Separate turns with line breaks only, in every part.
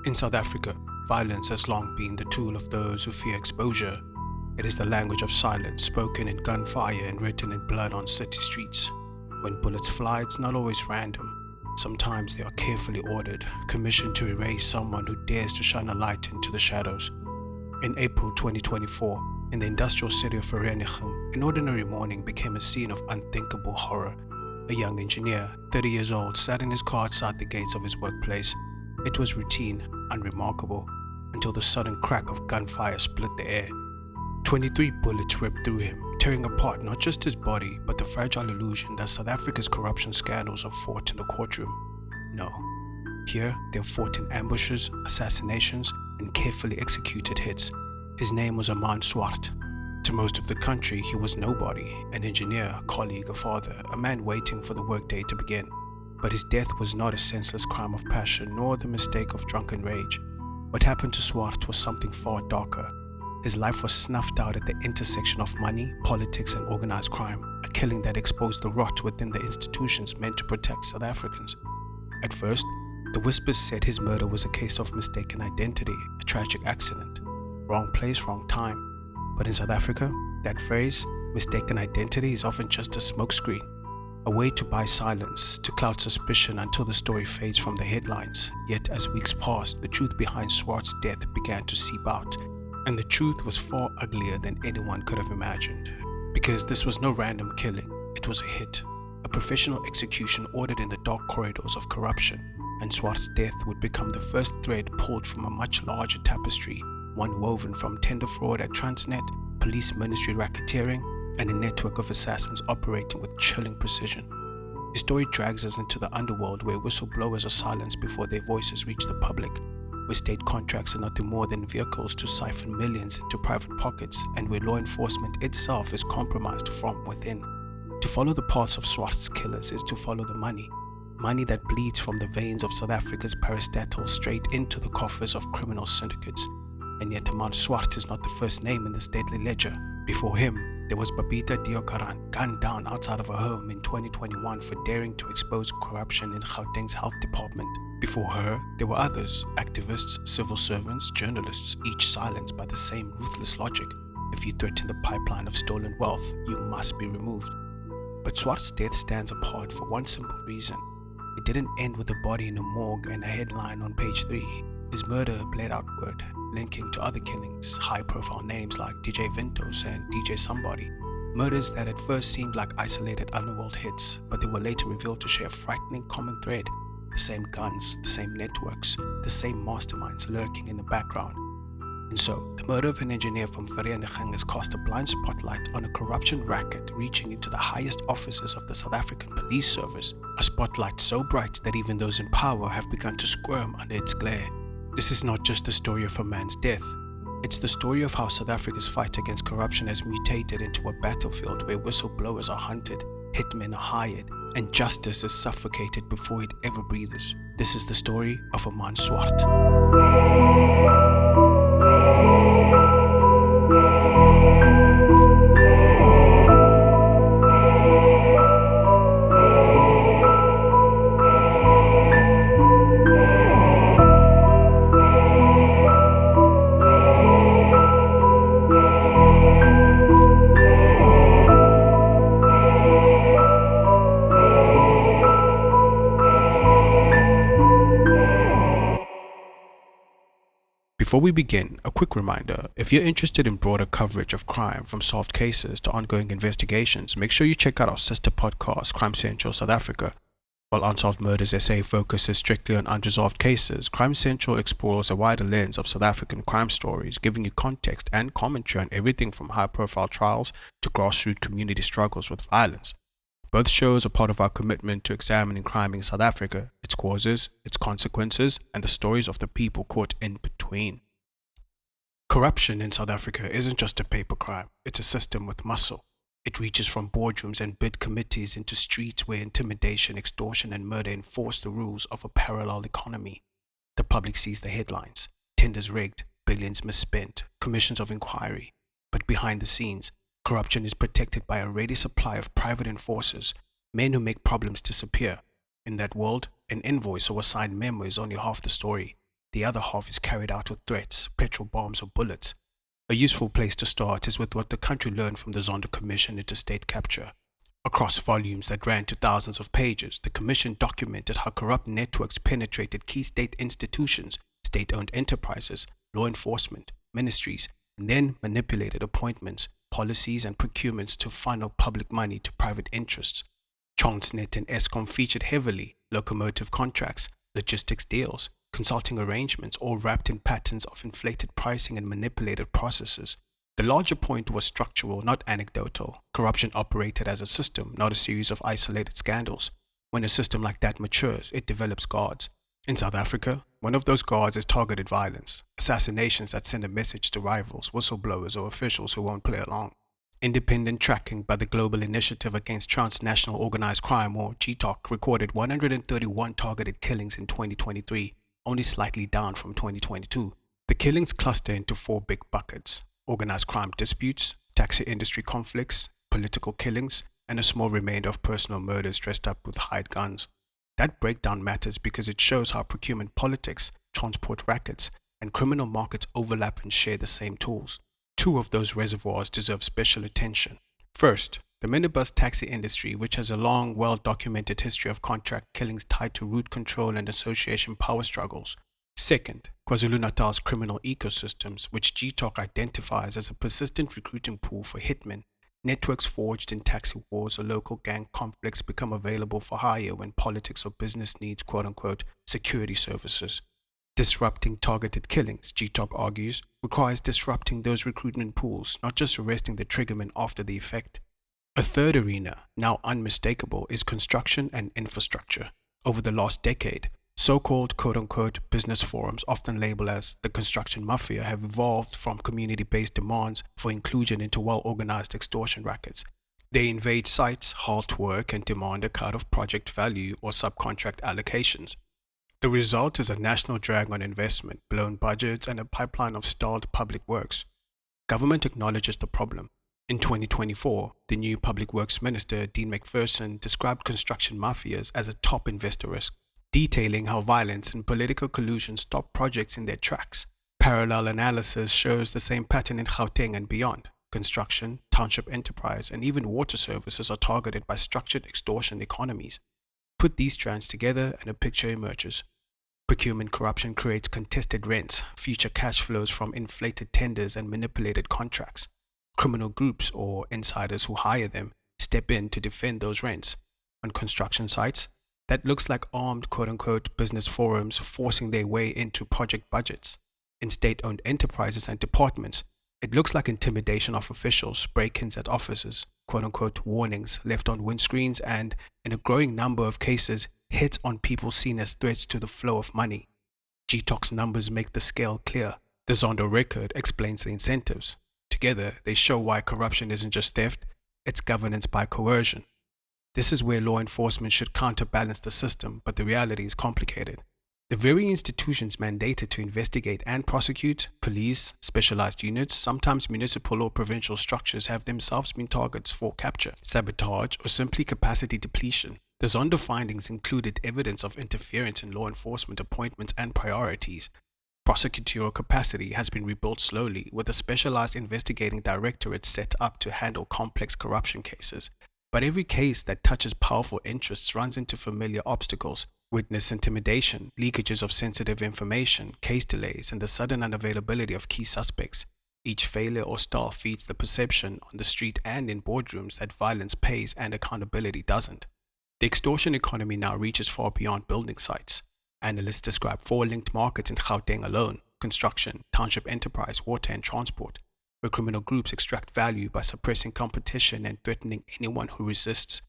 In South Africa, violence has long been the tool of those who fear exposure. It is the language of silence, spoken in gunfire and written in blood on city streets. When bullets fly, it's not always random. Sometimes they are carefully ordered, commissioned to erase someone who dares to shine a light into the shadows. In April 2024, in the industrial city of Vereeniging, an ordinary morning became a scene of unthinkable horror. A young engineer, 30 years old, sat in his car outside the gates of his workplace. It was routine, unremarkable, until the sudden crack of gunfire split the air. 23 bullets ripped through him, tearing apart not just his body, but the fragile illusion that South Africa's corruption scandals are fought in the courtroom. No. Here, they're fought in ambushes, assassinations, and carefully executed hits. His name was Aman Swart. To most of the country, he was nobody, an engineer, a colleague, a father, a man waiting for the workday to begin. But his death was not a senseless crime of passion, nor the mistake of drunken rage. What happened to Swart was something far darker. His life was snuffed out at the intersection of money, politics, and organized crime, a killing that exposed the rot within the institutions meant to protect South Africans. At first, the whispers said his murder was a case of mistaken identity, a tragic accident. Wrong place, wrong time. But in South Africa, that phrase, mistaken identity, is often just a smokescreen, a way to buy silence, to cloud suspicion until the story fades from the headlines. Yet as weeks passed, the truth behind Swart's death began to seep out, and the truth was far uglier than anyone could have imagined. Because this was no random killing, it was a hit, a professional execution ordered in the dark corridors of corruption, and Swart's death would become the first thread pulled from a much larger tapestry, one woven from tender fraud at Transnet, police ministry racketeering, and a network of assassins operating with chilling precision. The story drags us into the underworld where whistleblowers are silenced before their voices reach the public, where state contracts are nothing more than vehicles to siphon millions into private pockets, and where law enforcement itself is compromised from within. To follow the paths of Swart's killers is to follow the money that bleeds from the veins of South Africa's parastatal straight into the coffers of criminal syndicates. And yet Aman Swart is not the first name in this deadly ledger. Before him, there was Babita Deokaran, gunned down outside of her home in 2021 for daring to expose corruption in Gauteng's health department. Before her, there were others, activists, civil servants, journalists, each silenced by the same ruthless logic. If you threaten the pipeline of stolen wealth, you must be removed. But Swart's death stands apart for one simple reason. It didn't end with a body in a morgue and a headline on page 3. His murder bled outward, linking to other killings, high-profile names like DJ Ventos and DJ Somebody. Murders that at first seemed like isolated underworld hits, but they were later revealed to share a frightening common thread. The same guns, the same networks, the same masterminds lurking in the background. And so, the murder of an engineer from Vereeniging has cast a blind spotlight on a corruption racket reaching into the highest offices of the South African Police Service, a spotlight so bright that even those in power have begun to squirm under its glare. This is not just the story of a man's death. It's the story of how South Africa's fight against corruption has mutated into a battlefield where whistleblowers are hunted, hitmen are hired, and justice is suffocated before it ever breathes. This is the story of Aman Swart. Before we begin, a quick reminder, if you're interested in broader coverage of crime from solved cases to ongoing investigations, make sure you check out our sister podcast, Crime Central South Africa. While Unsolved Murders SA focuses strictly on unresolved cases, Crime Central explores a wider lens of South African crime stories, giving you context and commentary on everything from high-profile trials to grassroots community struggles with violence. Both shows are part of our commitment to examining crime in South Africa, its causes, its consequences, and the stories of the people caught in between. Corruption in South Africa isn't just a paper crime, it's a system with muscle. It reaches from boardrooms and bid committees into streets where intimidation, extortion, and murder enforce the rules of a parallel economy. The public sees the headlines, tenders rigged, billions misspent, commissions of inquiry. But behind the scenes, corruption is protected by a ready supply of private enforcers, men who make problems disappear. In that world, an invoice or a signed memo is only half the story. The other half is carried out with threats, petrol bombs, or bullets. A useful place to start is with what the country learned from the Zondo Commission into state capture. Across volumes that ran to thousands of pages, the Commission documented how corrupt networks penetrated key state institutions, state-owned enterprises, law enforcement, ministries, and then manipulated appointments, policies, and procurements to funnel public money to private interests. Transnet and Eskom featured heavily: locomotive contracts, logistics deals, consulting arrangements, all wrapped in patterns of inflated pricing and manipulated processes. The larger point was structural, not anecdotal. Corruption operated as a system, not a series of isolated scandals. When a system like that matures, it develops guards. In South Africa, one of those guards is targeted violence, assassinations that send a message to rivals, whistleblowers, or officials who won't play along. Independent tracking by the Global Initiative Against Transnational Organized Crime, or GTOC, recorded 131 targeted killings in 2023, only slightly down from 2022. The killings cluster into four big buckets: organized crime disputes, taxi industry conflicts, political killings, and a small remainder of personal murders dressed up with hired guns. That breakdown matters because it shows how procurement politics, transport rackets, and criminal markets overlap and share the same tools. Two of those reservoirs deserve special attention. First, the minibus taxi industry, which has a long, well-documented history of contract killings tied to route control and association power struggles. Second, KwaZulu-Natal's criminal ecosystems, which GTOC identifies as a persistent recruiting pool for hitmen. Networks forged in taxi wars or local gang conflicts become available for hire when politics or business needs quote-unquote security services. Disrupting targeted killings, GTOC argues, requires disrupting those recruitment pools, not just arresting the triggerman after the effect. A third arena, now unmistakable, is construction and infrastructure. Over the last decade, so-called quote-unquote business forums, often labeled as the construction mafia, have evolved from community-based demands for inclusion into well-organized extortion rackets. They invade sites, halt work, and demand a cut of project value or subcontract allocations. The result is a national drag on investment, blown budgets, and a pipeline of stalled public works. Government acknowledges the problem. In 2024, the new Public Works Minister, Dean McPherson, described construction mafias as a top investor risk, detailing how violence and political collusion stop projects in their tracks. Parallel analysis shows the same pattern in Gauteng and beyond. Construction, township enterprise, and even water services are targeted by structured extortion economies. Put these strands together and a picture emerges. Procurement corruption creates contested rents, future cash flows from inflated tenders and manipulated contracts. Criminal groups, or insiders who hire them, step in to defend those rents. On construction sites, that looks like armed quote-unquote business forums forcing their way into project budgets. In state-owned enterprises and departments, it looks like intimidation of officials, break-ins at offices, quote-unquote warnings left on windscreens, and, in a growing number of cases, hits on people seen as threats to the flow of money. GTOC's numbers make the scale clear. The Zondo record explains the incentives. Together, they show why corruption isn't just theft, it's governance by coercion. This is where law enforcement should counterbalance the system, but the reality is complicated. The very institutions mandated to investigate and prosecute, police, specialized units, sometimes municipal or provincial structures, have themselves been targets for capture, sabotage, or simply capacity depletion. The Zondo findings included evidence of interference in law enforcement appointments and priorities. Prosecutorial capacity has been rebuilt slowly, with a specialized investigating directorate set up to handle complex corruption cases. But every case that touches powerful interests runs into familiar obstacles: witness intimidation, leakages of sensitive information, case delays, and the sudden unavailability of key suspects. Each failure or stall feeds the perception on the street and in boardrooms that violence pays and accountability doesn't. The extortion economy now reaches far beyond building sites. Analysts describe four linked markets in Gauteng alone: construction, township enterprise, water, and transport, where criminal groups extract value by suppressing competition and threatening anyone who resists.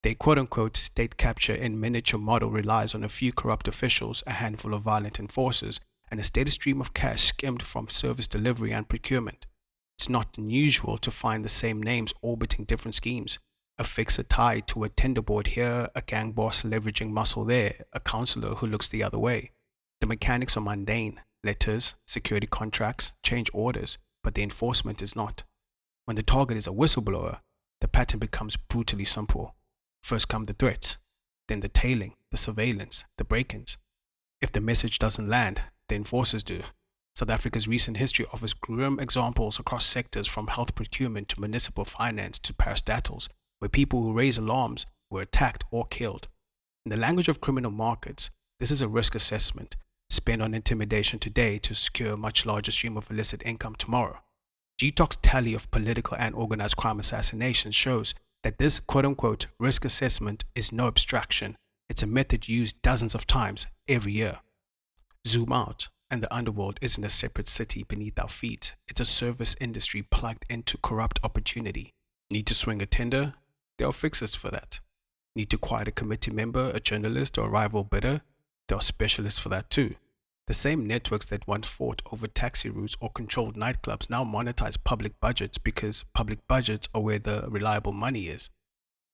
Their quote-unquote state capture in miniature model relies on a few corrupt officials, a handful of violent enforcers, and a steady stream of cash skimmed from service delivery and procurement. It's not unusual to find the same names orbiting different schemes: a fixer tied to a tender board here, a gang boss leveraging muscle there, a counselor who looks the other way. The mechanics are mundane: letters, security contracts, change orders, but the enforcement is not. When the target is a whistleblower, the pattern becomes brutally simple. First come the threats, then the tailing, the surveillance, the break-ins. If the message doesn't land, the enforcers do. South Africa's recent history offers grim examples across sectors from health procurement to municipal finance to parastatals, where people who raise alarms were attacked or killed. In the language of criminal markets, this is a risk assessment spent on intimidation today to secure a much larger stream of illicit income tomorrow. GTOC's tally of political and organized crime assassinations shows that this quote-unquote risk assessment is no abstraction. It's a method used dozens of times every year. Zoom out, and the underworld isn't a separate city beneath our feet. It's a service industry plugged into corrupt opportunity. Need to swing a tender? There are fixers for that. Need to quiet a committee member, a journalist, or a rival bidder? There are specialists for that too. The same networks that once fought over taxi routes or controlled nightclubs now monetize public budgets because public budgets are where the reliable money is.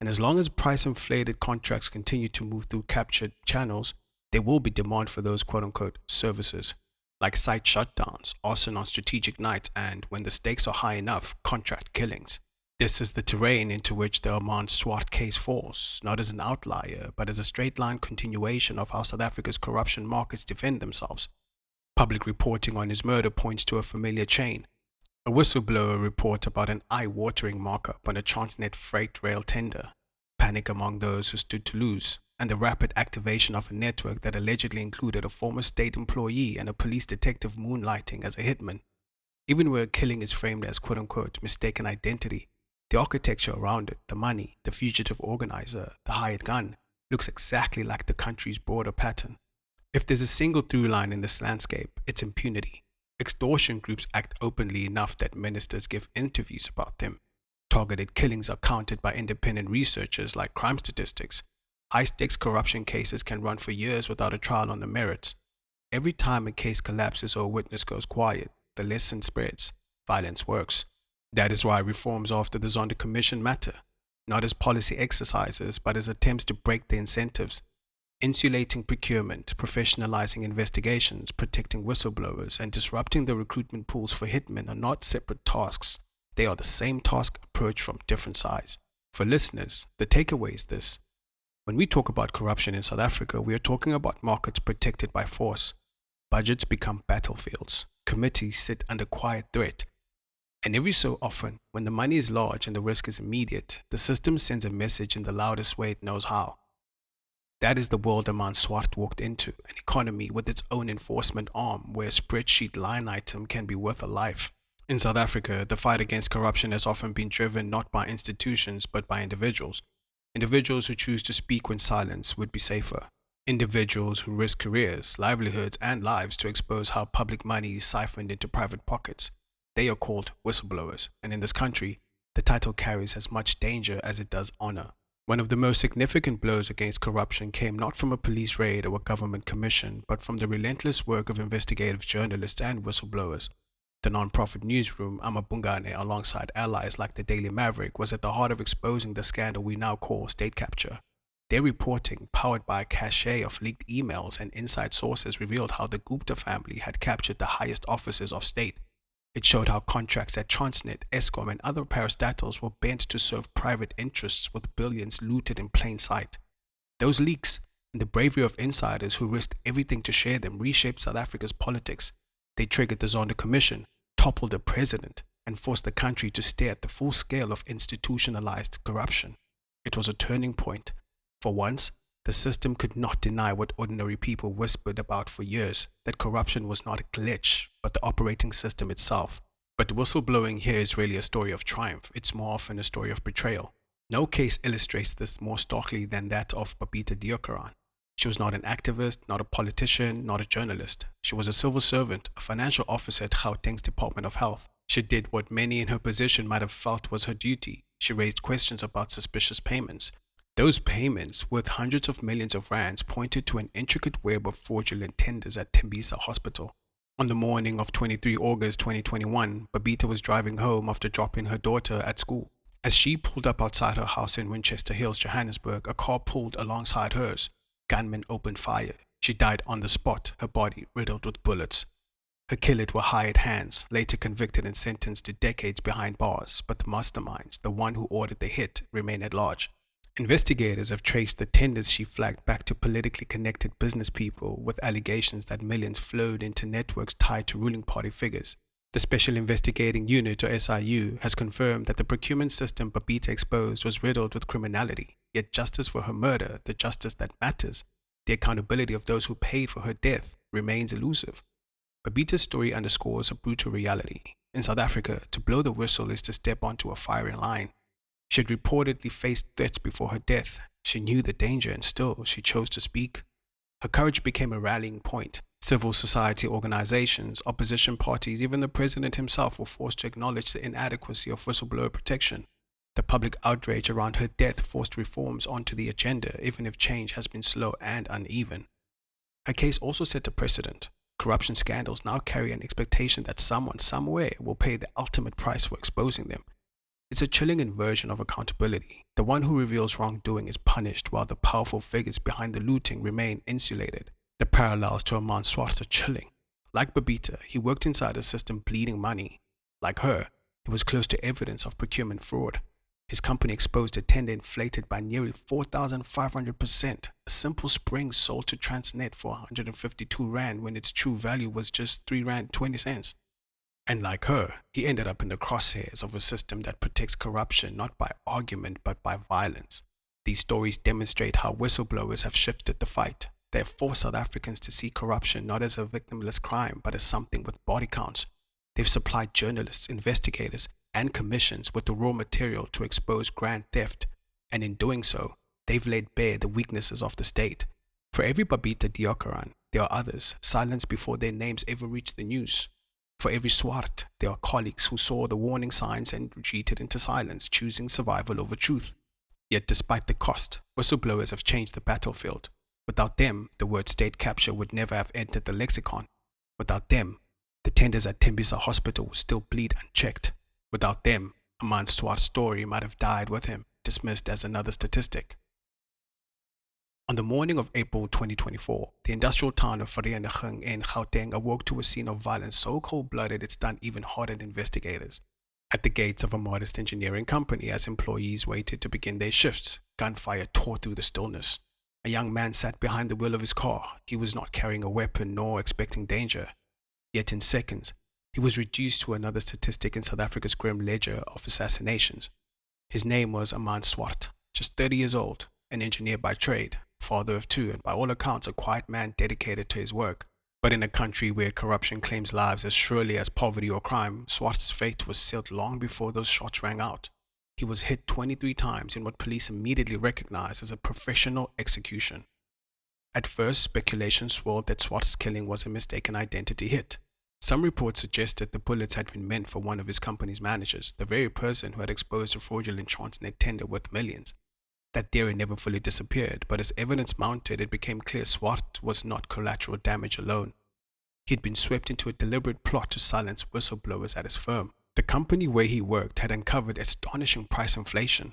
And as long as price-inflated contracts continue to move through captured channels, there will be demand for those quote-unquote services, like site shutdowns, arson on strategic nights, and, when the stakes are high enough, contract killings. This is the terrain into which the Armand Swart case falls, not as an outlier, but as a straight-line continuation of how South Africa's corruption markets defend themselves. Public reporting on his murder points to a familiar chain. A whistleblower report about an eye-watering markup on a Transnet freight rail tender, panic among those who stood to lose, and the rapid activation of a network that allegedly included a former state employee and a police detective moonlighting as a hitman. Even where a killing is framed as quote-unquote mistaken identity, the architecture around it, the money, the fugitive organizer, the hired gun, looks exactly like the country's broader pattern. If there's a single through line in this landscape, it's impunity. Extortion groups act openly enough that ministers give interviews about them. Targeted killings are counted by independent researchers like crime statistics. High-stakes corruption cases can run for years without a trial on the merits. Every time a case collapses or a witness goes quiet, the lesson spreads. Violence works. That is why reforms after the Zondo Commission matter, not as policy exercises, but as attempts to break the incentives. Insulating procurement, professionalizing investigations, protecting whistleblowers, and disrupting the recruitment pools for hitmen are not separate tasks. They are the same task approached from different sides. For listeners, the takeaway is this. When we talk about corruption in South Africa, we are talking about markets protected by force. Budgets become battlefields. Committees sit under quiet threat. And every so often, when the money is large and the risk is immediate, the system sends a message in the loudest way it knows how. That is the world Aman Swart walked into, an economy with its own enforcement arm where a spreadsheet line item can be worth a life. In South Africa, the fight against corruption has often been driven not by institutions but by individuals. Individuals who choose to speak when silence would be safer. Individuals who risk careers, livelihoods, and lives to expose how public money is siphoned into private pockets. They are called whistleblowers, and in this country, the title carries as much danger as it does honor. One of the most significant blows against corruption came not from a police raid or a government commission, but from the relentless work of investigative journalists and whistleblowers. The non-profit newsroom, Amabungane, alongside allies like the Daily Maverick, was at the heart of exposing the scandal we now call state capture. Their reporting, powered by a cache of leaked emails and inside sources, revealed how the Gupta family had captured the highest offices of state. It showed how contracts at Transnet, Eskom, and other parastatals were bent to serve private interests with billions looted in plain sight. Those leaks, and the bravery of insiders who risked everything to share them, reshaped South Africa's politics. They triggered the Zondo Commission, toppled the president, and forced the country to stare at the full scale of institutionalized corruption. It was a turning point. For once, the system could not deny what ordinary people whispered about for years, that corruption was not a glitch, but the operating system itself. But whistleblowing here is really a story of triumph. It's more often a story of betrayal. No case illustrates this more starkly than that of Babita Deokaran. She was not an activist, not a politician, not a journalist. She was a civil servant, a financial officer at Gauteng's Department of Health. She did what many in her position might have felt was her duty. She raised questions about suspicious payments. Those payments, worth hundreds of millions of rands, pointed to an intricate web of fraudulent tenders at Tembisa Hospital. On the morning of 23 August 2021, Babita was driving home after dropping her daughter at school. As she pulled up outside her house in Winchester Hills, Johannesburg, a car pulled alongside hers. Gunmen opened fire. She died on the spot, her body riddled with bullets. Her killers were hired hands, later convicted and sentenced to decades behind bars, but the masterminds, the one who ordered the hit, remain at large. Investigators have traced the tenders she flagged back to politically connected business people with allegations that millions flowed into networks tied to ruling party figures. The Special Investigating Unit, or SIU, has confirmed that the procurement system Babita exposed was riddled with criminality, yet justice for her murder, the justice that matters, the accountability of those who paid for her death, remains elusive. Babita's story underscores a brutal reality. In South Africa, to blow the whistle is to step onto a firing line. She had reportedly faced threats before her death. She knew the danger and still she chose to speak. Her courage became a rallying point. Civil society organizations, opposition parties, even the president himself were forced to acknowledge the inadequacy of whistleblower protection. The public outrage around her death forced reforms onto the agenda, even if change has been slow and uneven. Her case also set a precedent. Corruption scandals now carry an expectation that someone, somewhere, will pay the ultimate price for exposing them. It's a chilling inversion of accountability. The one who reveals wrongdoing is punished while the powerful figures behind the looting remain insulated. The parallels to Aman Swart are chilling. Like Babita, he worked inside a system bleeding money. Like her, he was close to evidence of procurement fraud. His company exposed a tender inflated by nearly 4,500%. A simple spring sold to Transnet for 152 Rand when its true value was just 3 Rand 20 cents. And like her, he ended up in the crosshairs of a system that protects corruption not by argument but by violence. These stories demonstrate how whistleblowers have shifted the fight. They have forced South Africans to see corruption not as a victimless crime but as something with body counts. They've supplied journalists, investigators, and commissions with the raw material to expose grand theft, and in doing so, they've laid bare the weaknesses of the state. For every Babita Diokaran, there are others, silenced before their names ever reach the news. For every Swart, there are colleagues who saw the warning signs and retreated into silence, choosing survival over truth. Yet despite the cost, whistleblowers have changed the battlefield. Without them, the word state capture would never have entered the lexicon. Without them, the tenders at Tembisa Hospital would still bleed unchecked. Without them, Aman Swart's story might have died with him, dismissed as another statistic. On the morning of April 2024, the industrial town of Vereeniging in Gauteng awoke to a scene of violence so cold-blooded it stunned even hardened investigators. At the gates of a modest engineering company, as employees waited to begin their shifts, gunfire tore through the stillness. A young man sat behind the wheel of his car. He was not carrying a weapon nor expecting danger. Yet in seconds, he was reduced to another statistic in South Africa's grim ledger of assassinations. His name was Armand Swart, just 30 years old, an engineer by trade, father of two, and by all accounts a quiet man dedicated to his work. But in a country where corruption claims lives as surely as poverty or crime, Swart's fate was sealed long before those shots rang out. He was hit 23 times in what police immediately recognized as a professional execution. At first, speculation swirled that Swart's killing was a mistaken identity hit. Some reports suggested the bullets had been meant for one of his company's managers, the very person who had exposed a fraudulent Transnet tender worth millions. That theory never fully disappeared, but as evidence mounted, it became clear Swart was not collateral damage alone. He had been swept into a deliberate plot to silence whistleblowers at his firm. The company where he worked had uncovered astonishing price inflation.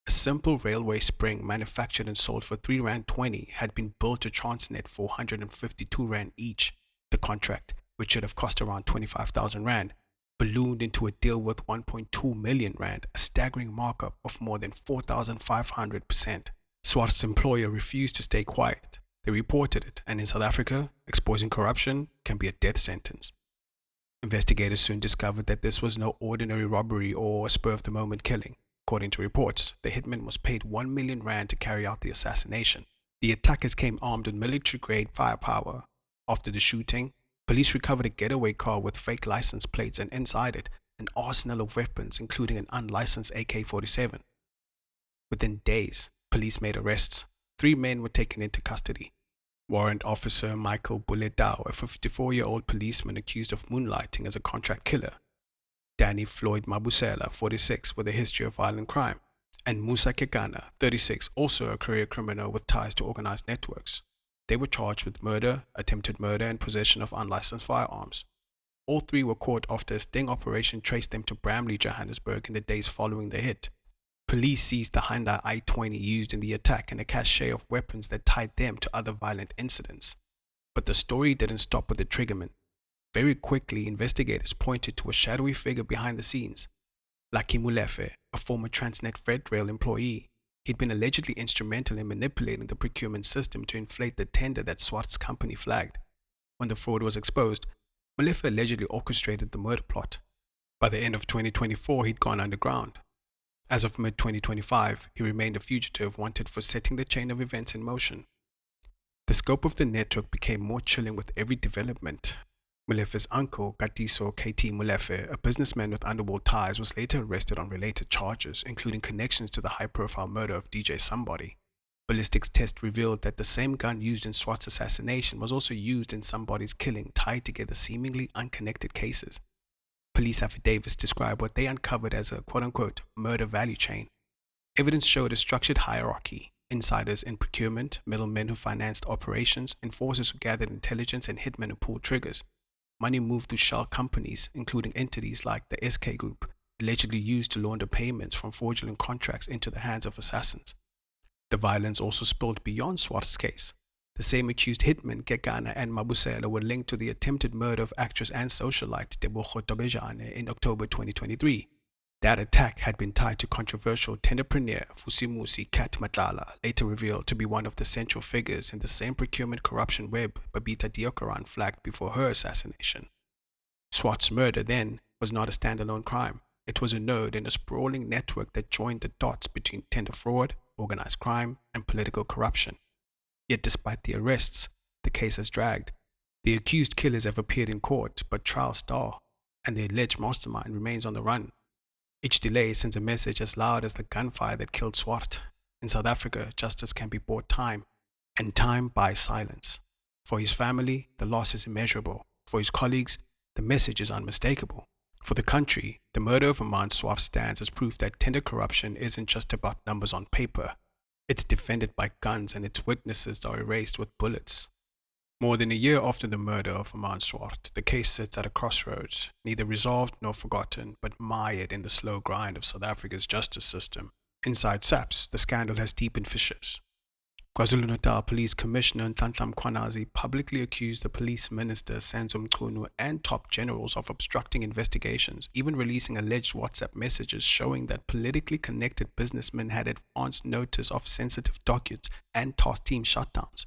A simple railway spring manufactured and sold for 3 Rand 20 had been billed to Transnet for 152 Rand each. The contract, which should have cost around 25,000 Rand, ballooned into a deal worth 1.2 million Rand, a staggering markup of more than 4,500%. Swart's employer refused to stay quiet. They reported it, and in South Africa, exposing corruption can be a death sentence. Investigators soon discovered that this was no ordinary robbery or a spur-of-the-moment killing. According to reports, the hitman was paid 1 million Rand to carry out the assassination. The attackers came armed with military-grade firepower. After the shooting, police recovered a getaway car with fake license plates and inside it, an arsenal of weapons including an unlicensed AK-47. Within days, police made arrests. 3 men were taken into custody. Warrant Officer Michael Bulletau, a 54-year-old policeman accused of moonlighting as a contract killer. Danny Floyd Mabusela, 46, with a history of violent crime. And Musa Kekana, 36, also a career criminal with ties to organized networks. They were charged with murder, attempted murder, and possession of unlicensed firearms. All 3 were caught after a sting operation traced them to Bramley, Johannesburg in the days following the hit. Police seized the Hyundai i20 used in the attack and a cache of weapons that tied them to other violent incidents. But the story didn't stop with the triggerman. Very quickly, investigators pointed to a shadowy figure behind the scenes. Lucky Molefe, a former Transnet Freight Rail employee. He'd been allegedly instrumental in manipulating the procurement system to inflate the tender that Swart's company flagged. When the fraud was exposed, Molefe allegedly orchestrated the murder plot. By the end of 2024, he'd gone underground. As of mid-2025, he remained a fugitive wanted for setting the chain of events in motion. The scope of the network became more chilling with every development. Molefe's uncle, Katiso KT Molefe, a businessman with underworld ties, was later arrested on related charges, including connections to the high-profile murder of DJ Somebody. Ballistics tests revealed that the same gun used in Swart's assassination was also used in Somebody's killing, tied together seemingly unconnected cases. Police affidavits describe what they uncovered as a quote-unquote murder value chain. Evidence showed a structured hierarchy: insiders in procurement, middlemen who financed operations, enforcers who gathered intelligence, and hitmen who pulled triggers. Money moved through shell companies, including entities like the SK Group, allegedly used to launder payments from fraudulent contracts into the hands of assassins. The violence also spilled beyond Swart's case. The same accused hitmen, Kekana and Mabusela, were linked to the attempted murder of actress and socialite Tebogo Tobejane in October 2023. That attack had been tied to controversial tenderpreneur Fusimusi Kat Matlala, later revealed to be one of the central figures in the same procurement corruption web Babita Diokaran flagged before her assassination. Swart's murder, then, was not a standalone crime. It was a node in a sprawling network that joined the dots between tender fraud, organized crime, and political corruption. Yet despite the arrests, the case has dragged. The accused killers have appeared in court, but trials stall, and the alleged mastermind remains on the run. Each delay sends a message as loud as the gunfire that killed Swart. In South Africa, justice can be bought time, and time buys silence. For his family, the loss is immeasurable. For his colleagues, the message is unmistakable. For the country, the murder of Aman Swart stands as proof that tender corruption isn't just about numbers on paper. It's defended by guns, and its witnesses are erased with bullets. More than a year after the murder of Aman Swart, the case sits at a crossroads, neither resolved nor forgotten, but mired in the slow grind of South Africa's justice system. Inside SAPS, the scandal has deepened fissures. KwaZulu-Natal Police Commissioner Nhlanhla Mkhwanazi publicly accused the police minister Senzo Mchunu and top generals of obstructing investigations, even releasing alleged WhatsApp messages showing that politically connected businessmen had advance notice of sensitive documents and task team shutdowns.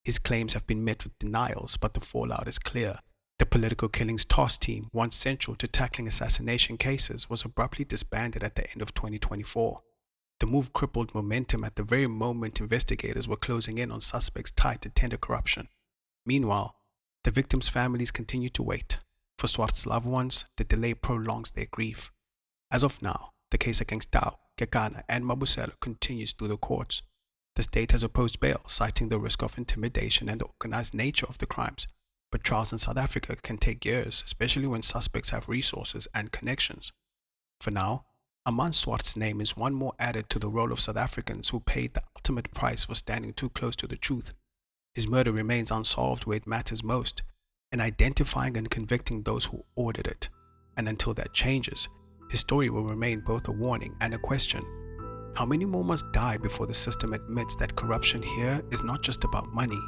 His claims have been met with denials, but the fallout is clear. The political killings task team, once central to tackling assassination cases, was abruptly disbanded at the end of 2024. The move crippled momentum at the very moment investigators were closing in on suspects tied to tender corruption. Meanwhile, the victims' families continue to wait. For Swart's loved ones, the delay prolongs their grief. As of now, the case against Tao, Kekana, and Mabusela continues through the courts. The state has opposed bail, citing the risk of intimidation and the organized nature of the crimes. But trials in South Africa can take years, especially when suspects have resources and connections. For now, Aman Swart's name is one more added to the roll of South Africans who paid the ultimate price for standing too close to the truth. His murder remains unsolved where it matters most, in identifying and convicting those who ordered it. And until that changes, his story will remain both a warning and a question. How many more must die before the system admits that corruption here is not just about money,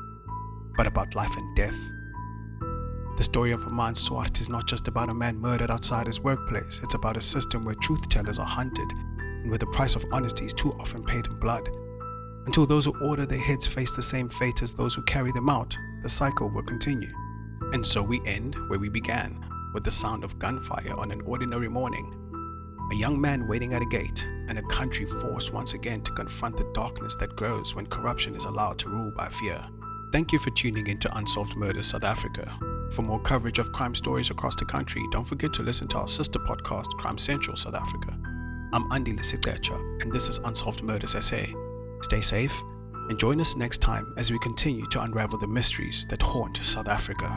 but about life and death? The story of Aman Swart is not just about a man murdered outside his workplace. It's about a system where truth-tellers are hunted and where the price of honesty is too often paid in blood. Until those who order their heads face the same fate as those who carry them out, the cycle will continue. And so we end where we began, with the sound of gunfire on an ordinary morning. A young man waiting at a gate, and a country forced once again to confront the darkness that grows when corruption is allowed to rule by fear. Thank you for tuning in to Unsolved Murders South Africa. For more coverage of crime stories across the country, don't forget to listen to our sister podcast, Crime Central South Africa. I'm Andile Sitecha, and this is Unsolved Murders SA. Stay safe and join us next time as we continue to unravel the mysteries that haunt South Africa.